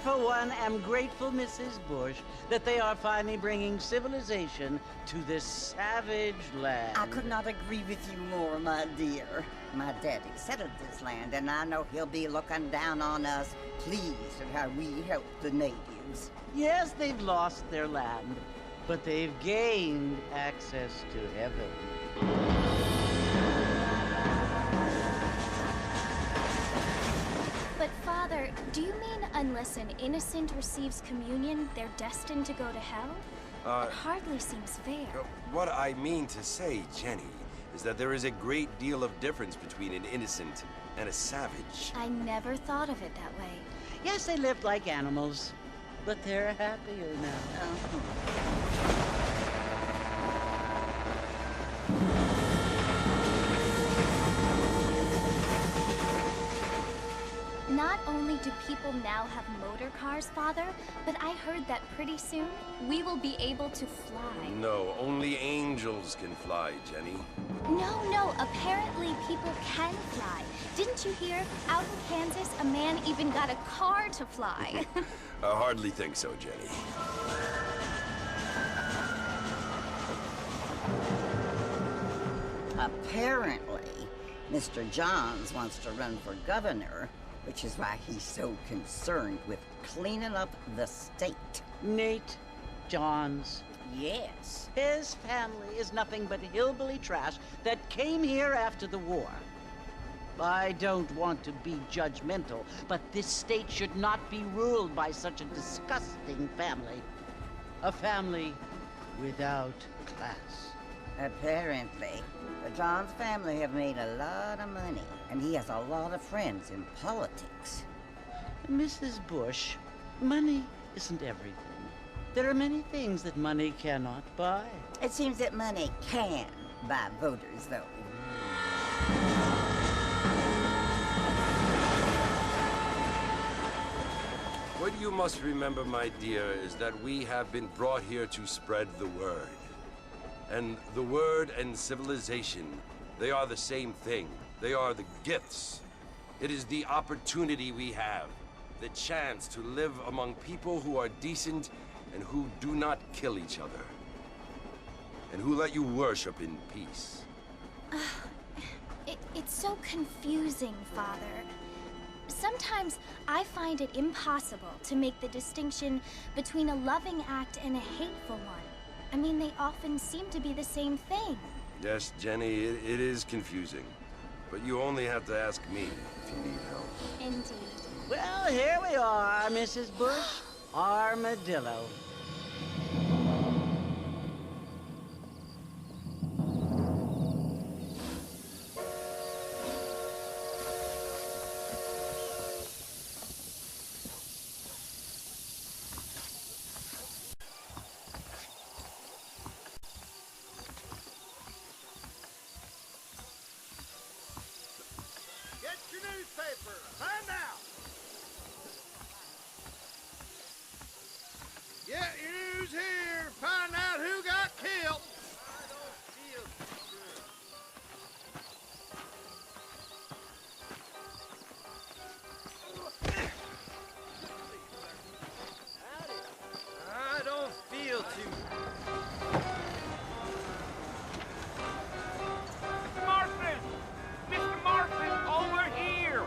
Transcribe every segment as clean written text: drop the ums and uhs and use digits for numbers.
for one, am grateful, Mrs. Bush, that they are finally bringing civilization to this savage land. I could not agree with you more, my dear. My daddy settled this land, and I know he'll be looking down on us, pleased at how we help the natives. Yes, they've lost their land, but they've gained access to heaven. But Father, do you mean unless an innocent receives communion, they're destined to go to hell? It hardly seems fair. What I mean to say, Jenny, is that there is a great deal of difference between an innocent and a savage. I never thought of it that way. Yes, they lived like animals, but they're happier now. Not only do people now have motor cars, Father, but I heard that pretty soon we will be able to fly. No, only angels can fly, Jenny. No, apparently people can fly. Didn't you hear? Out in Kansas, a man even got a car to fly. I hardly think so, Jenny. Apparently, Mr. Johns wants to run for governor, which is why he's so concerned with cleaning up the state. Nate Johns. Yes. His family is nothing but hillbilly trash that came here after the war. I don't want to be judgmental, but this state should not be ruled by such a disgusting family. A family without class. Apparently, the Johns family have made a lot of money, and he has a lot of friends in politics. Mrs. Bush, money isn't everything. There are many things that money cannot buy. It seems that money can buy voters, though. What you must remember, my dear, is that we have been brought here to spread the word. And the word and civilization, they are the same thing. They are the gifts. It is the opportunity we have, the chance to live among people who are decent and who do not kill each other, and who let you worship in peace. It's so confusing, Father. Sometimes I find it impossible to make the distinction between a loving act and a hateful one. I mean, they often seem to be the same thing. Yes, Jenny, it is confusing. But you only have to ask me if you need help. Indeed. Well, here we are, Mrs. Bush. Armadillo. Get your newspaper, find out. Get your news here, find out who got killed. I don't feel good. I don't feel too Mr. Marston, over here!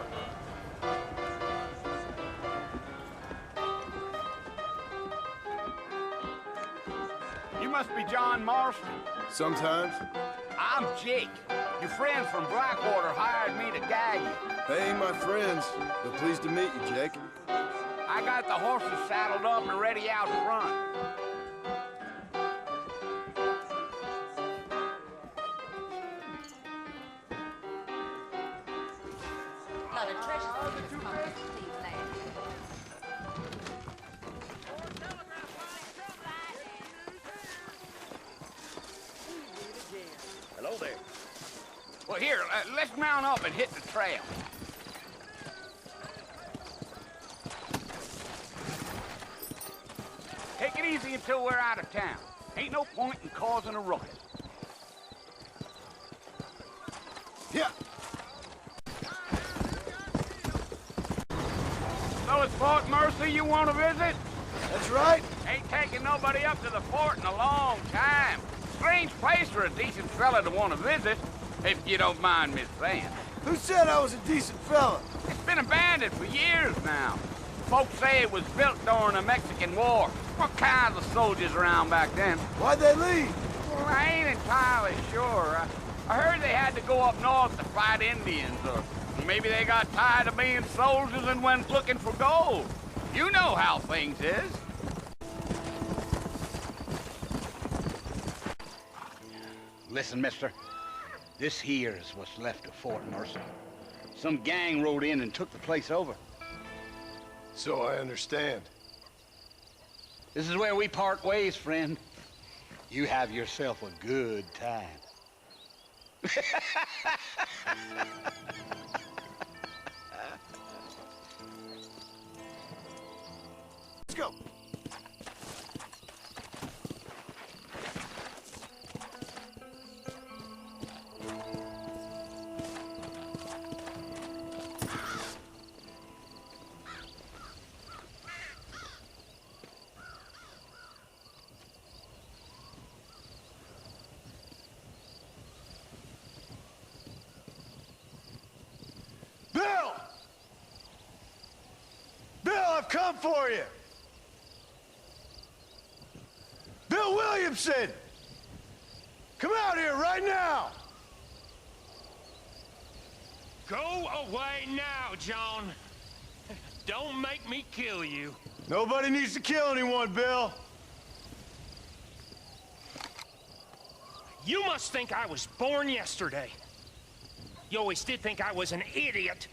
You must be John Marston. Sometimes. I'm Jake. Your friends from Blackwater hired me to guide you. They ain't my friends, but pleased to meet you, Jake. I got the horses saddled up and ready out front. Hello there. Well, here, let's mount up and hit the trail. Take it easy until we're out of town. Ain't no point in causing a ruckus. Yeah. Fellas, it's Fort Mercy you want to visit? That's right. Ain't taken nobody up to the fort in a long time. Strange place for a decent fella to want to visit, if you don't mind me saying. Who said I was a decent fella? It's been abandoned for years now. Folks say it was built during the Mexican War. What kinds of soldiers around back then? Why'd they leave? Well, I ain't entirely sure. I heard they had to go up north to fight Indians, or maybe they got tired of being soldiers and went looking for gold. You know how things is. Listen, mister. This here is what's left of Fort Mercy. Some gang rode in and took the place over. So I understand. This is where we part ways, friend. You have yourself a good time. Let's go. I've come for you! Bill Williamson! Come out here right now! Go away now, John. Don't make me kill you. Nobody needs to kill anyone, Bill. You must think I was born yesterday. You always did think I was an idiot.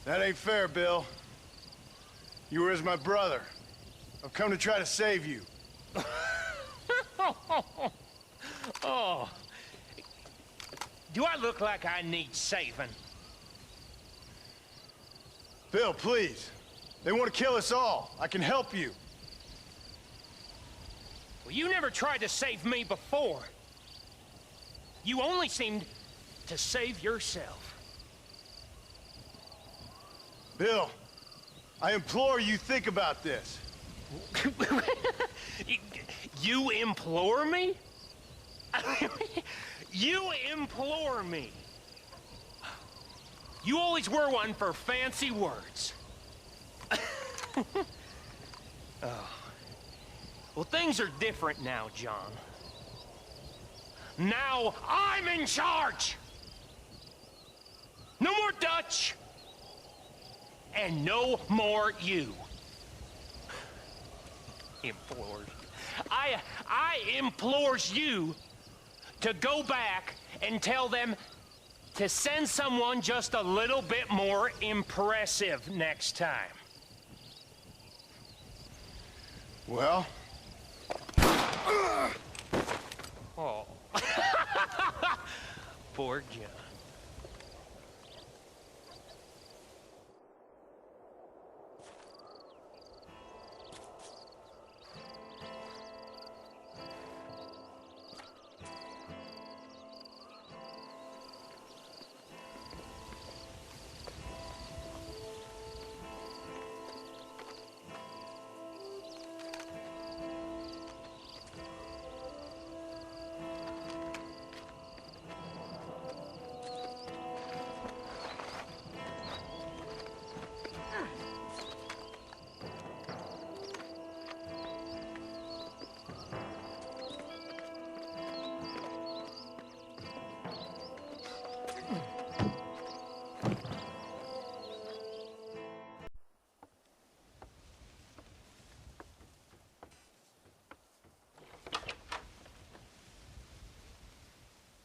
That ain't fair, Bill. You were as my brother. I've come to try to save you. Oh. Do I look like I need saving? Bill, please. They want to kill us all. I can help you. Well, you never tried to save me before. You only seemed to save yourself. Bill, I implore you think about this. You implore me? You implore me. You always were one for fancy words. Oh. Well, things are different now, John. Now I'm in charge. No more Dutch. And no more you. Implores. I implores you to go back and tell them to send someone just a little bit more impressive next time. Well? Oh. Poor John.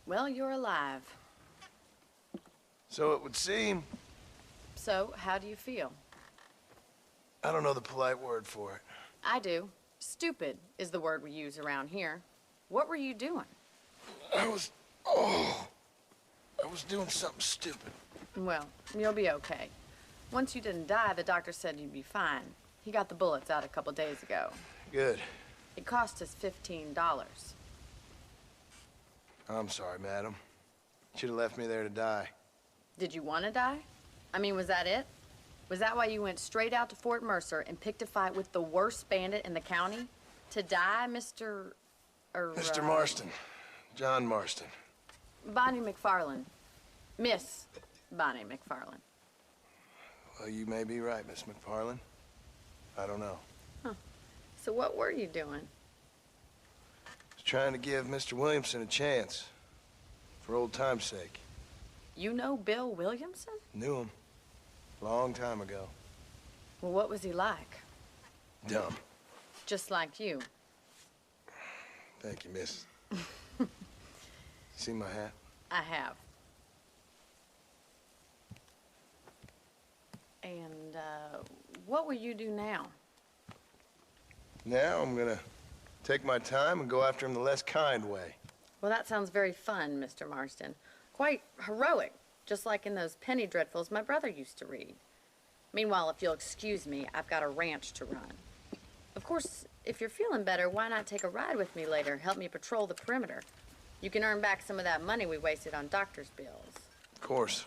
Well, you're alive. So it would seem. So, how do you feel? I don't know the polite word for it. I do. Stupid is the word we use around here. What were you doing? I was doing something stupid. Well, you'll be okay. Once you didn't die, the doctor said you'd be fine. He got the bullets out a couple days ago. Good. It cost us $15. I'm sorry, madam. Should have left me there to die. Did you want to die? I mean, was that it? Was that why you went straight out to Fort Mercer and picked a fight with the worst bandit in the county? To die, Mr. Mr. Marston. John Marston. Bonnie McFarland. Miss Bonnie McFarland. Well, you may be right, Miss McFarland. I don't know. Huh. So what were you doing? I was trying to give Mr. Williamson a chance. For old time's sake. You know Bill Williamson? Knew him. Long time ago. Well, what was he like? Dumb. Just like you. Thank you, miss. See my hat? I have. And, what will you do now? Now I'm gonna take my time and go after him the less kind way. Well, that sounds very fun, Mr. Marston. Quite heroic, just like in those penny dreadfuls my brother used to read. Meanwhile, if you'll excuse me, I've got a ranch to run. Of course, if you're feeling better, why not take a ride with me later? Help me patrol the perimeter. You can earn back some of that money we wasted on doctor's bills. Of course.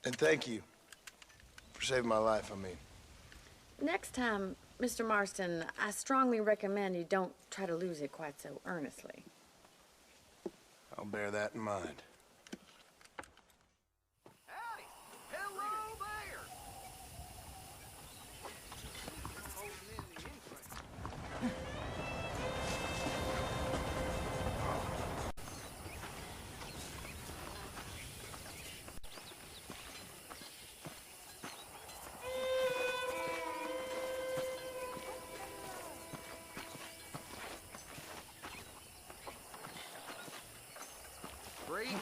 And thank you for saving my life, I mean. Next time, Mr. Marston, I strongly recommend you don't try to lose it quite so earnestly. I'll bear that in mind. Howdy! Hello there! Greetings.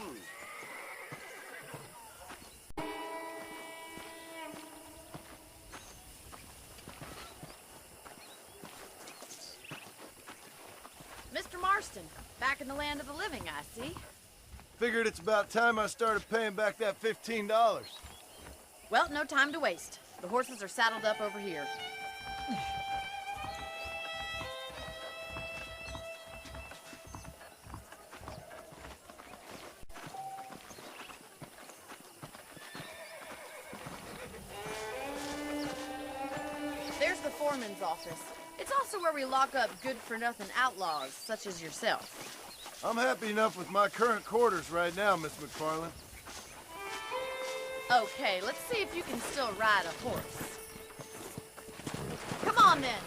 Mr. Marston, back in the land of the living, I see. Figured it's about time I started paying back that $15. Well, no time to waste. The horses are saddled up over here. There's the foreman's office. It's also where we lock up good-for-nothing outlaws, such as yourself. I'm happy enough with my current quarters right now, Miss McFarland. Okay, let's see if you can still ride a horse. Come on, then.